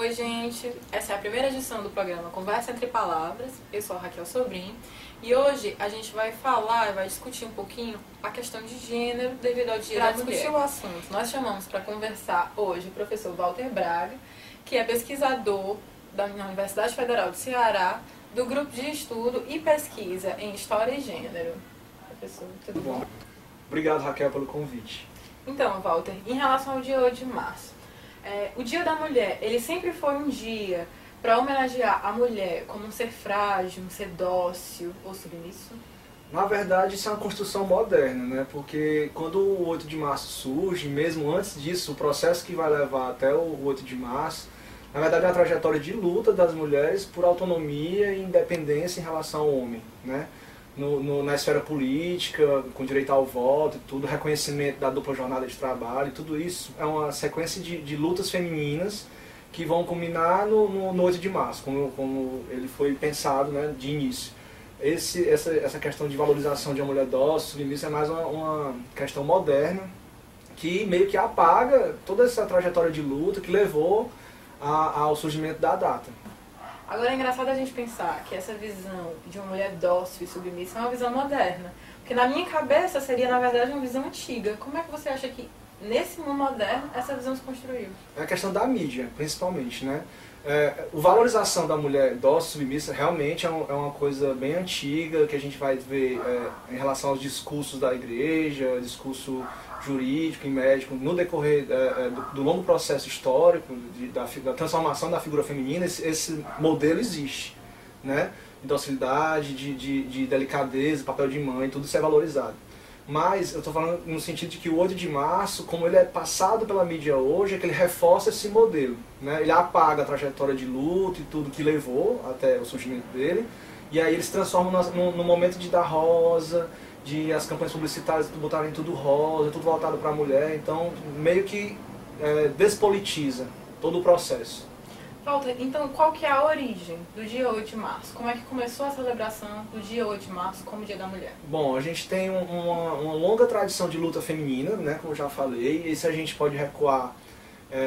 Oi, gente. Essa é a primeira edição do programa Conversa Entre Palavras. Eu sou a Raquel Sobrinho e hoje a gente vai discutir um pouquinho a questão de gênero devido ao Dia da Mulher. Para discutir o assunto, nós chamamos para conversar hoje o professor Walter Braga, que é pesquisador na Universidade Federal do Ceará, do Grupo de Estudo e Pesquisa em História e Gênero. Professor, tudo bom? Obrigado, Raquel, pelo convite. Então, Walter, em relação ao dia 8 de março, o Dia da Mulher, ele sempre foi um dia para homenagear a mulher como um ser frágil, um ser dócil ou submisso? Na verdade, isso é uma construção moderna, né? Porque quando o 8 de março surge, mesmo antes disso, o processo que vai levar até o 8 de março, na verdade é uma trajetória de luta das mulheres por autonomia e independência em relação ao homem, né? Na esfera política, com direito ao voto e tudo, reconhecimento da dupla jornada de trabalho, tudo isso é uma sequência de lutas femininas que vão culminar no 8 de março, como ele foi pensado, né, de início. Essa questão de valorização de uma mulher dócil, submissa, é mais uma questão moderna que meio que apaga toda essa trajetória de luta que levou ao surgimento da data. Agora é engraçado a gente pensar que essa visão de uma mulher dócil e submissa é uma visão moderna. Porque na minha cabeça seria, na verdade, uma visão antiga. Como é que você acha que, nesse mundo moderno, essa visão se construiu? É a questão da mídia, principalmente, né? A valorização da mulher dócil e submissa realmente é uma coisa bem antiga, que a gente vai ver em relação aos discursos da igreja, discurso jurídico e médico, no decorrer do longo processo histórico da transformação da figura feminina. Esse modelo existe, né? De docilidade, de delicadeza, papel de mãe, tudo isso é valorizado. Mas eu estou falando no sentido de que o 8 de março, como ele é passado pela mídia hoje, é que ele reforça esse modelo, né? Ele apaga a trajetória de luta e tudo que levou até o surgimento dele, e aí eles se transformam no momento de dar rosa, de as campanhas publicitárias botarem tudo rosa, tudo voltado para a mulher, então meio que despolitiza todo o processo. Walter, então qual que é a origem do dia 8 de março? Como é que começou a celebração do dia 8 de março como Dia da Mulher? Bom, a gente tem uma longa tradição de luta feminina, né, como eu já falei, e se a gente pode recuar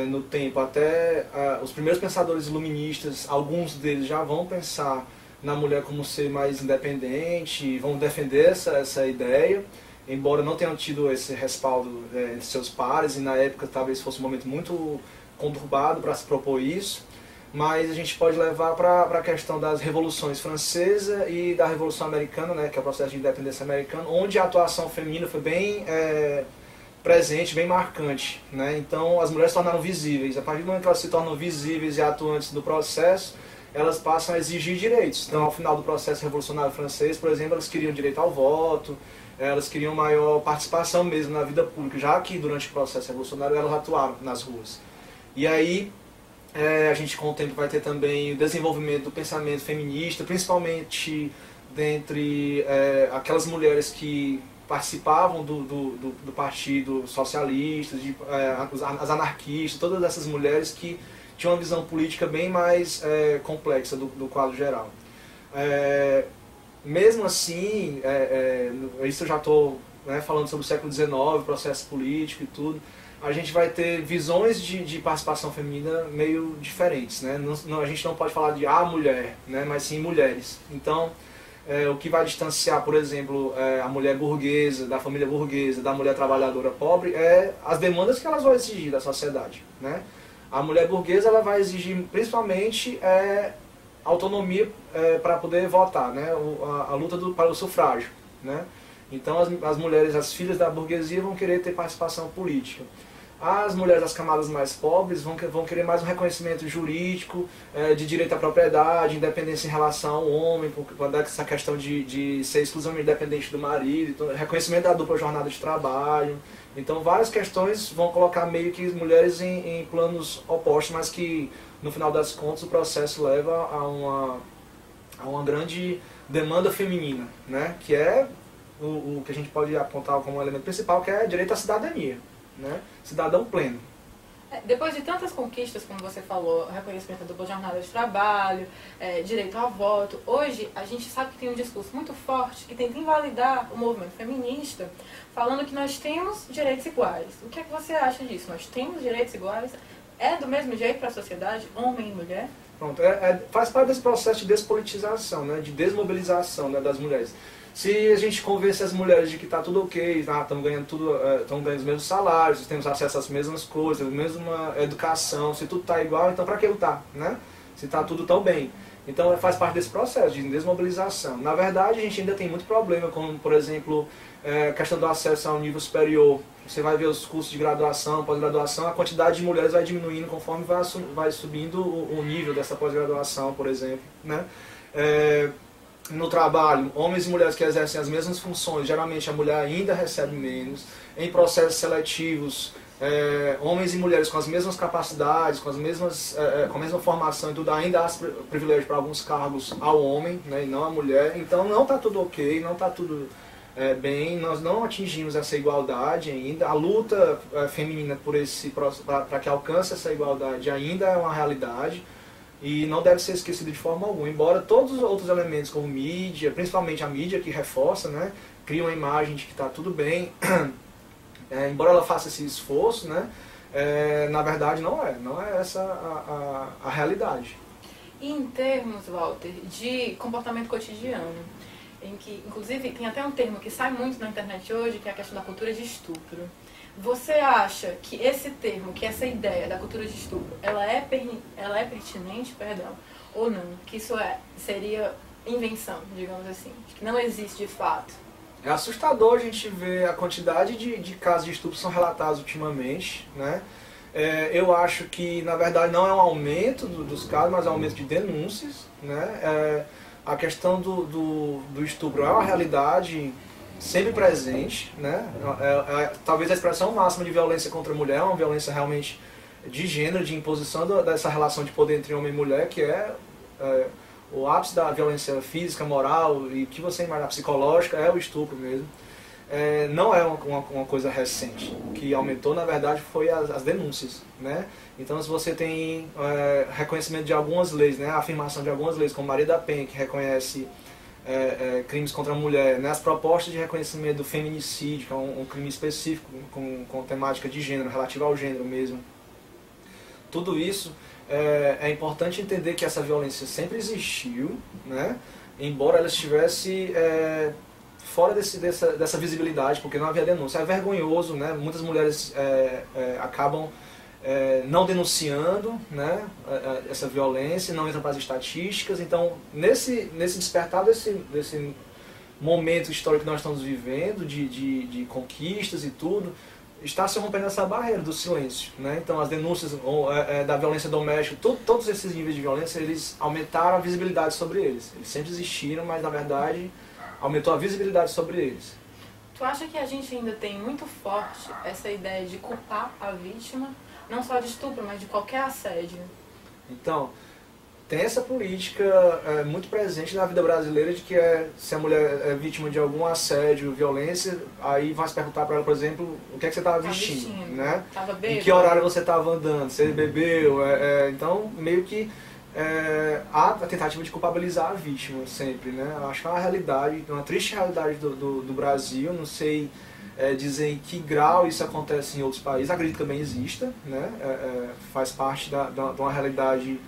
no tempo até os primeiros pensadores iluministas, alguns deles já vão pensar na mulher como ser mais independente, vão defender essa ideia, embora não tenham tido esse respaldo entre seus pares, e na época talvez fosse um momento muito conturbado para se propor isso. Mas a gente pode levar para a questão das revoluções francesa e da Revolução Americana, né, que é o processo de independência americano, onde a atuação feminina foi bem presente, bem marcante, né? Então as mulheres se tornaram visíveis. A partir do momento que elas se tornam visíveis e atuantes do processo, elas passam a exigir direitos. Então, ao final do processo revolucionário francês, por exemplo, elas queriam direito ao voto, elas queriam maior participação mesmo na vida pública, já que durante o processo revolucionário elas atuaram nas ruas. E aí a gente com o tempo vai ter também o desenvolvimento do pensamento feminista, principalmente dentre aquelas mulheres que participavam do Partido Socialista, as anarquistas, todas essas mulheres que tinham uma visão política bem mais complexa do quadro geral. Mesmo assim, isso eu já estou falando sobre o século XIX, processo político e tudo, a gente vai ter visões de participação feminina meio diferentes, né? A gente não pode falar de a mulher, né? Mas sim mulheres. Então, o que vai distanciar, por exemplo, a mulher burguesa, da família burguesa, da mulher trabalhadora pobre, é as demandas que elas vão exigir da sociedade, né? A mulher burguesa ela vai exigir principalmente autonomia para poder votar, né? A luta para o sufrágio, né? Então as mulheres, as filhas da burguesia vão querer ter participação política. As mulheres das camadas mais pobres vão querer mais um reconhecimento jurídico, de direito à propriedade, independência em relação ao homem, por essa questão de ser exclusivamente dependente do marido, então, reconhecimento da dupla jornada de trabalho. Então várias questões vão colocar meio que as mulheres em planos opostos, mas que no final das contas o processo leva a uma grande demanda feminina, né? Que é o que a gente pode apontar como elemento principal, que é direito à cidadania, né? Cidadão pleno. Depois de tantas conquistas, como você falou, reconhecimento da dupla jornada de trabalho, direito ao voto, hoje a gente sabe que tem um discurso muito forte que tenta invalidar o movimento feminista, falando que nós temos direitos iguais. O que é que você acha disso? Nós temos direitos iguais? é do mesmo jeito para a sociedade, homem e mulher? Pronto, faz parte desse processo de despolitização, né, de desmobilização, né, das mulheres. Se a gente convence as mulheres de que está tudo ok, estão ganhando tudo, estão ganhando os mesmos salários, temos acesso às mesmas coisas, a mesma educação, se tudo está igual, então para que lutar, né? Se está tudo tão bem. Então faz parte desse processo de desmobilização. Na verdade, a gente ainda tem muito problema, como por exemplo, a questão do acesso ao nível superior. Você vai ver os cursos de graduação, pós-graduação, a quantidade de mulheres vai diminuindo conforme vai subindo o nível dessa pós-graduação, por exemplo, né? No trabalho, homens e mulheres que exercem as mesmas funções, geralmente a mulher ainda recebe menos. Em processos seletivos, homens e mulheres com as mesmas capacidades, com a mesma formação e tudo, ainda há privilégio para alguns cargos ao homem, né, e não à mulher. Então não está tudo ok, não está tudo bem, nós não atingimos essa igualdade ainda. A luta feminina para que alcance essa igualdade ainda é uma realidade. E não deve ser esquecido de forma alguma, embora todos os outros elementos como mídia, principalmente a mídia que reforça, né, cria uma imagem de que está tudo bem, embora ela faça esse esforço, né, na verdade não é essa a realidade. E em termos, Walter, de comportamento cotidiano, em que inclusive tem até um termo que sai muito na internet hoje, que é a questão da cultura de estupro. Você acha que esse termo, que essa ideia da cultura de estupro, ela é pertinente, ou não? Que isso seria invenção, digamos assim, que não existe de fato? É assustador a gente ver a quantidade de casos de estupro que são relatados ultimamente, né? Eu acho que, na verdade, não é um aumento dos casos, mas é um aumento de denúncias, né? A questão do estupro é uma realidade sempre presente, né? Talvez a expressão máxima de violência contra a mulher é uma violência realmente de gênero, de imposição dessa relação de poder entre homem e mulher, que o ápice da violência física, moral e que você imagina psicológica é o estupro mesmo. Não é uma coisa recente. O que aumentou, na verdade, foi as denúncias, né? Então, se você tem reconhecimento de algumas leis, né? A afirmação de algumas leis, como Maria da Penha, que reconhece crimes contra a mulher, né? As propostas de reconhecimento do feminicídio, que é um crime específico com temática de gênero, relativa ao gênero mesmo. Tudo isso é importante entender que essa violência sempre existiu, né? Embora ela estivesse fora dessa visibilidade, porque não havia denúncia. É vergonhoso, né? Muitas mulheres acabam não denunciando, né, essa violência, não entram para as estatísticas. Então, nesse despertar desse momento histórico que nós estamos vivendo, de conquistas e tudo, está se rompendo essa barreira do silêncio, né? Então, as denúncias da violência doméstica, todos esses níveis de violência, eles aumentaram a visibilidade sobre eles. Eles sempre existiram, mas, na verdade, aumentou a visibilidade sobre eles. Tu acha que a gente ainda tem muito forte essa ideia de culpar a vítima, não só de estupro, mas de qualquer assédio? Então, tem essa política muito presente na vida brasileira de que se a mulher é vítima de algum assédio, violência, aí vai se perguntar para ela, por exemplo, o que é que você estava vestindo, né? Tava bêbado. Em que horário você estava andando, você bebeu, então meio que há a tentativa de culpabilizar a vítima sempre, né? Eu acho que é uma realidade, uma triste realidade do Brasil, não sei dizer em que grau isso acontece em outros países, acredito que também exista, né? Faz parte de uma realidade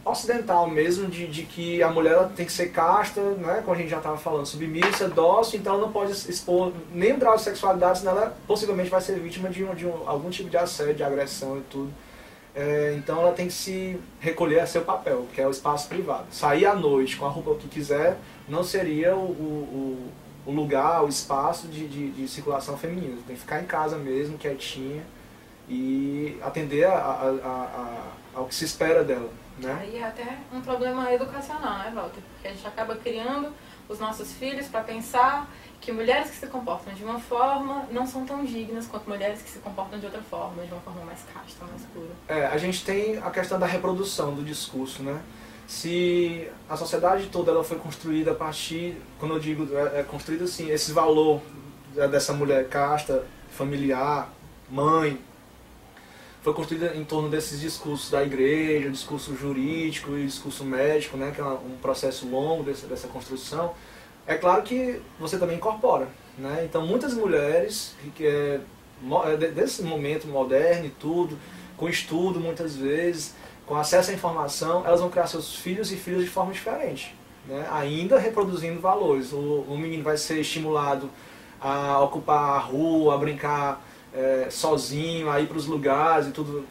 ocidental mesmo, de que a mulher ela tem que ser casta, né? Como a gente já estava falando, submissa, dócil, então ela não pode expor nenhum grau de sexualidade, senão ela possivelmente vai ser vítima de algum tipo de assédio, de agressão e tudo. Então ela tem que se recolher a seu papel, que é o espaço privado. Sair à noite com a roupa que quiser não seria o lugar, o espaço de circulação feminina. Tem que ficar em casa mesmo, quietinha, e atender ao que se espera dela, né? Aí é até um problema educacional, né, Walter? Porque a gente acaba criando os nossos filhos para pensar que mulheres que se comportam de uma forma não são tão dignas quanto mulheres que se comportam de outra forma, de uma forma mais casta, mais pura. A gente tem a questão da reprodução do discurso, né? Se a sociedade toda ela foi construída a partir, quando eu digo construída assim, esse valor dessa mulher casta, familiar, mãe, foi construída em torno desses discursos da igreja, discurso jurídico e discurso médico, né, que é um processo longo dessa construção. É claro que você também incorpora, né? Então muitas mulheres desse momento moderno e tudo, com estudo muitas vezes, com acesso à informação, elas vão criar seus filhos e filhas de forma diferente, né? Ainda reproduzindo valores. O menino vai ser estimulado a ocupar a rua, a brincar sozinho, a ir para os lugares e tudo,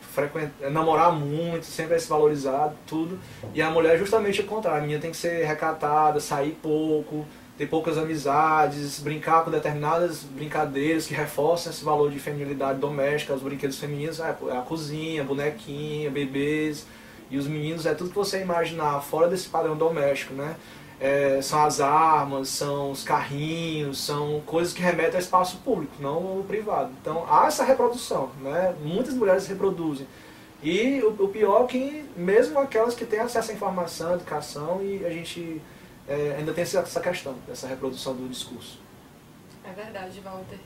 namorar muito, sempre vai ser valorizado, tudo. E a mulher é justamente o contrário, a menina tem que ser recatada, sair pouco, ter poucas amizades, brincar com determinadas brincadeiras que reforçam esse valor de feminilidade doméstica. Os brinquedos femininos é a cozinha, bonequinha, bebês, e os meninos é tudo que você imaginar fora desse padrão doméstico, né? São as armas, são os carrinhos, são coisas que remetem ao espaço público, não ao privado. Então há essa reprodução, né? Muitas mulheres reproduzem. E o pior é que mesmo aquelas que têm acesso à informação, à educação, e a gente ainda tem essa questão, dessa reprodução do discurso. É verdade, Walter.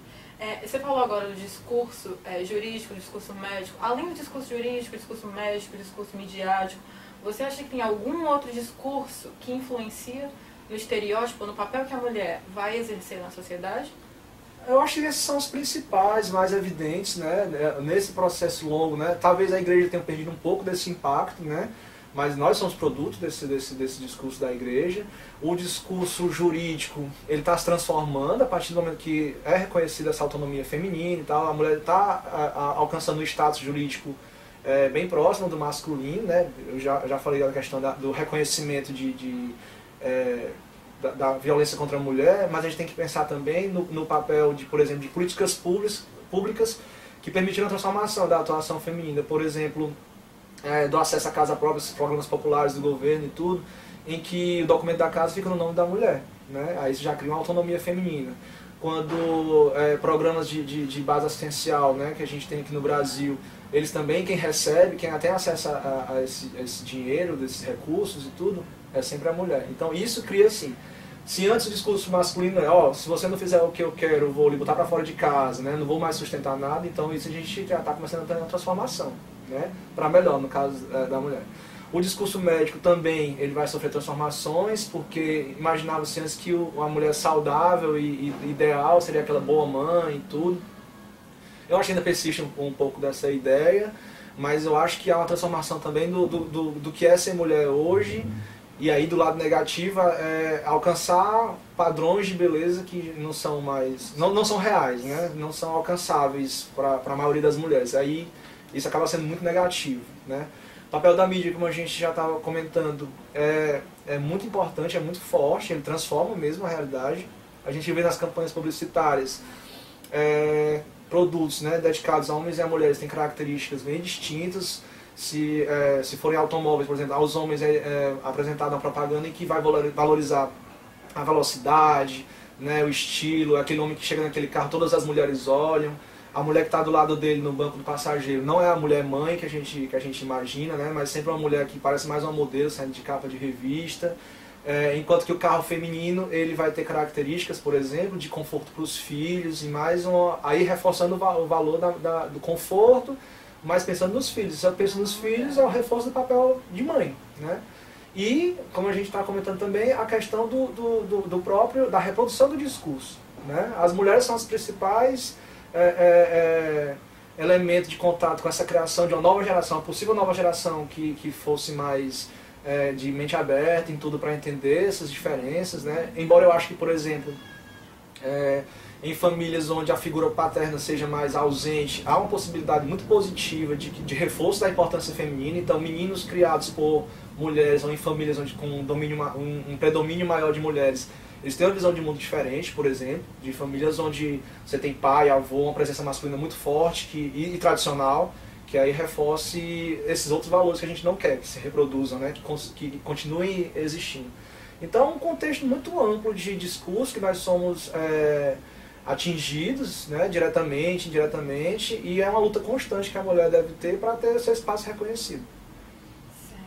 Você falou agora do discurso jurídico, discurso médico. Além do discurso jurídico, discurso médico, discurso midiático, você acha que tem algum outro discurso que influencia no estereótipo, no papel que a mulher vai exercer na sociedade? Eu acho que esses são os principais, mais evidentes, né, nesse processo longo, né? Talvez a igreja tenha perdido um pouco desse impacto, né? Mas nós somos produtos desse discurso da igreja. O discurso jurídico, ele está se transformando a partir do momento que é reconhecida essa autonomia feminina e tal. A mulher está alcançando um status jurídico bem próximo do masculino, né? Eu já falei da questão do reconhecimento da violência contra a mulher, mas a gente tem que pensar também no papel, por exemplo, de políticas públicas que permitiram a transformação da atuação feminina. Por exemplo, do acesso à casa própria, esses programas populares do governo e tudo, em que o documento da casa fica no nome da mulher, né? Aí você já cria uma autonomia feminina. Quando programas de base assistencial, né, que a gente tem aqui no Brasil, eles também, quem recebe, quem tem acesso a esse dinheiro, desses recursos e tudo, é sempre a mulher. Então isso cria assim, se antes o discurso masculino é, se você não fizer o que eu quero, eu vou lhe botar para fora de casa, né, não vou mais sustentar nada, então isso a gente já está começando a ter uma transformação, né, para melhor no caso da mulher. O discurso médico também ele vai sofrer transformações, porque imaginava-se antes que uma mulher saudável e ideal seria aquela boa mãe e tudo. Eu acho que ainda persiste um pouco dessa ideia, mas eu acho que há uma transformação também do que é ser mulher hoje, e aí do lado negativo alcançar padrões de beleza que não são mais, não são reais, né? Não são alcançáveis para a maioria das mulheres. Aí isso acaba sendo muito negativo, né? O papel da mídia, como a gente já estava comentando, é muito importante, é muito forte, ele transforma mesmo a realidade. A gente vê nas campanhas publicitárias produtos, né, dedicados a homens e a mulheres têm características bem distintas. Se forem automóveis, por exemplo, aos homens apresentada uma propaganda em que vai valorizar a velocidade, né, o estilo, aquele homem que chega naquele carro, todas as mulheres olham. A mulher que está do lado dele no banco do passageiro não é a mulher mãe que a gente imagina, né, mas sempre uma mulher que parece mais uma modelo saindo de capa de revista. Enquanto que o carro feminino ele vai ter características, por exemplo, de conforto para os filhos, e mais aí reforçando o valor do conforto, mas pensando nos filhos. Se eu penso nos filhos, é o reforço do papel de mãe, né? E, como a gente está comentando também, a questão da reprodução do discurso, né? As mulheres são as principais elementos de contato com essa criação de uma nova geração, uma possível nova geração que fosse mais de mente aberta em tudo para entender essas diferenças, né? Embora eu acho que, por exemplo, em famílias onde a figura paterna seja mais ausente, há uma possibilidade muito positiva de reforço da importância feminina. Então, meninos criados por mulheres ou em famílias onde com um predomínio maior de mulheres, eles têm uma visão de mundo diferente, por exemplo, de famílias onde você tem pai, avô, uma presença masculina muito forte e tradicional, que aí reforce esses outros valores que a gente não quer que se reproduzam, né, que continuem existindo. Então, um contexto muito amplo de discurso que nós somos atingidos, né, diretamente, indiretamente, e é uma luta constante que a mulher deve ter para ter seu espaço reconhecido. Certo.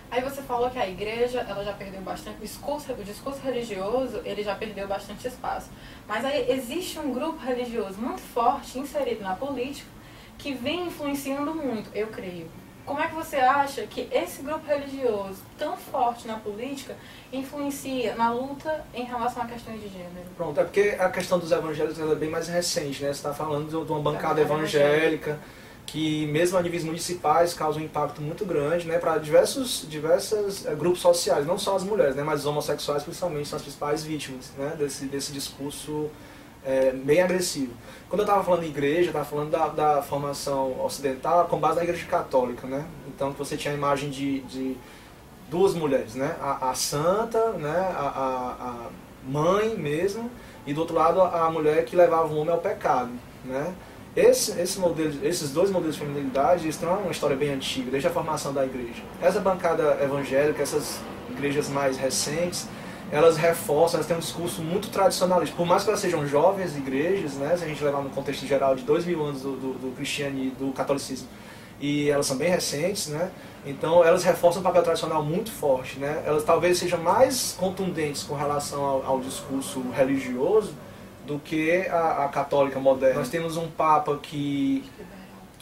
Aí você falou que a igreja ela já perdeu bastante, o discurso religioso ele já perdeu bastante espaço. Mas aí existe um grupo religioso muito forte inserido na política que vem influenciando muito, eu creio, como é que você acha que esse grupo religioso, tão forte na política, influencia na luta em relação a questões de gênero? Pronto, é porque a questão dos evangélicos é bem mais recente, né? Você está falando de uma bancada evangélica que, mesmo a níveis municipais, causa um impacto muito grande, né? Para diversos grupos sociais, não só as mulheres, né? Mas os homossexuais, principalmente, são as principais vítimas, né? Desse discurso bem agressivo. Quando eu estava falando de igreja, eu estava falando da formação ocidental com base na igreja católica, né? Então você tinha a imagem de duas mulheres, né? A santa, né? A mãe mesmo, e do outro lado a mulher que levava o homem ao pecado, né? Esses dois modelos de feminilidade, eles têm uma história bem antiga, desde a formação da igreja. Essa bancada evangélica, essas igrejas mais recentes, elas reforçam, elas têm um discurso muito tradicionalista. Por mais que elas sejam jovens igrejas, né, se a gente levar no contexto geral de 2000 anos do cristianismo, do catolicismo, e elas são bem recentes, né, então elas reforçam um papel tradicional muito forte. Né, elas talvez sejam mais contundentes com relação ao discurso religioso do que a católica moderna. Nós temos um Papa que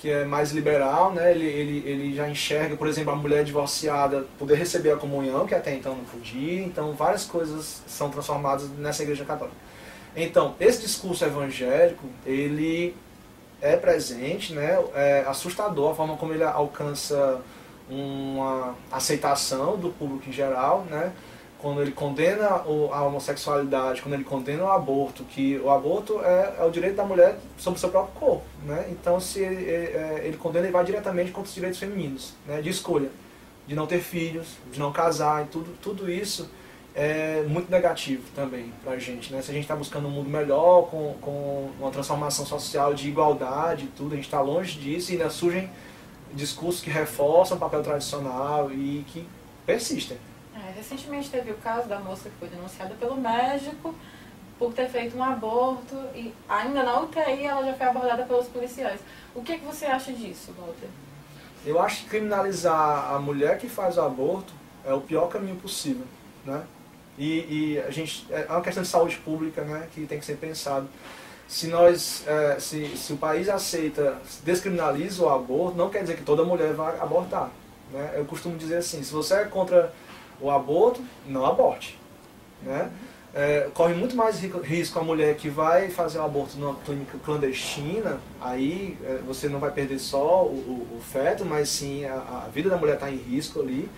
é mais liberal, né? Ele já enxerga, por exemplo, a mulher divorciada poder receber a comunhão, que até então não podia. Então várias coisas são transformadas nessa igreja católica. Então, esse discurso evangélico, ele é presente, né? É assustador a forma como ele alcança uma aceitação do público em geral, né? Quando ele condena a homossexualidade, quando ele condena o aborto, que o aborto é o direito da mulher sobre o seu próprio corpo, né? Então, se ele condena, ele vai diretamente contra os direitos femininos, né? De escolha, de não ter filhos, de não casar, e tudo isso é muito negativo também pra gente, né? Se a gente está buscando um mundo melhor, com uma transformação social de igualdade e tudo, a gente está longe disso, e ainda surgem discursos que reforçam o papel tradicional e que persistem. Recentemente teve o caso da moça que foi denunciada pelo médico por ter feito um aborto e ainda na UTI ela já foi abordada pelos policiais. O que você acha disso, Walter? Eu acho que criminalizar a mulher que faz o aborto é o pior caminho possível, né? E a gente, é uma questão de saúde pública, né, que tem que ser pensado. Se o país aceita, descriminaliza o aborto, não quer dizer que toda mulher vai abortar, né? Eu costumo dizer assim, se você é contra o aborto, não aborte, né? Corre muito mais risco a mulher que vai fazer um aborto numa clínica clandestina, aí você não vai perder só o feto, mas sim a vida da mulher está em risco ali.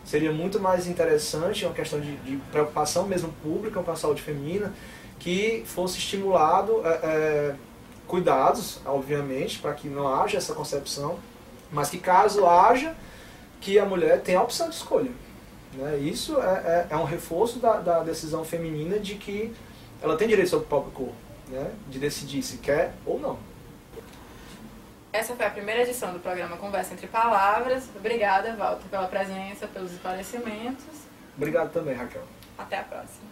Seria muito mais interessante, uma questão de preocupação mesmo pública com a saúde feminina, que fosse estimulado cuidados, obviamente, para que não haja essa concepção, mas que caso haja, que a mulher tenha a opção de escolha. Né? Isso é um reforço da decisão feminina de que ela tem direito sobre o próprio corpo, né? De decidir se quer ou não. Essa foi a primeira edição do programa Conversa Entre Palavras. Obrigada, Walter, pela presença, pelos esclarecimentos. Obrigado também, Raquel. Até a próxima.